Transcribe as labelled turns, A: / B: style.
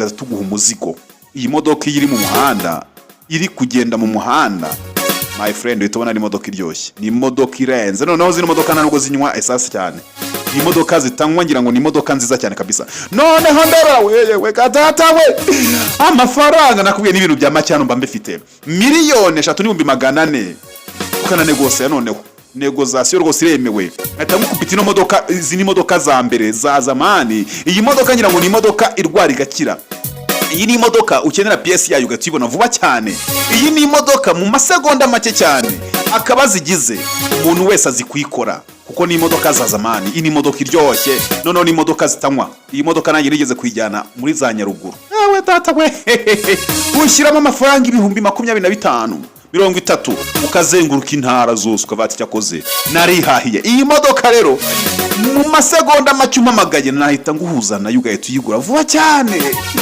A: tukaza tuguha umuzigo. Iyi modoka iri mu muhanda, iri kugenda mu muhanda, my friend, uhita ari imodoka iryoshye. Ni imodoka irenze. Noneho zino modoka ntabwo zinywa esase cyane. Ni imodoka zitanywa, ngira ngo ni imodoka nziza cyane kabisa. Noneho ndara wewe gatata we, amafaranga nakubwiye n'ibintu bya macyano mba mbifite. Miliyoni 3,400 ukana negose noneho. Negozasiyo rwose iremewe. Ahita mukupita ino modoka, izi ni modoka za mbere za zamani. Iyi modoka ngira ngo ni imodoka irwara igakira. Iyi ni imodoka ukenera PS yayo ugatibona vuba cyane. Iyi ni imodoka mu masegonda make cyane akaba zigize umuntu wese azikwikora, kuko ni imodoka za zamani. Iyi ni imodoka iryoshye, noneho ni imodoka zitanywa. Iyi modoka nanjye nigeze kuyijyana muri za Nyaruguru. Ewe tata we, ushyiramo amafaranga 25,000 30 ukazenguruka intara zose ukavata cyakoze. Narihahiye iyi modoka rero mu masegonda make umpamagaye, nahita nguhuza nayo ugahita uyigura vuba cyane.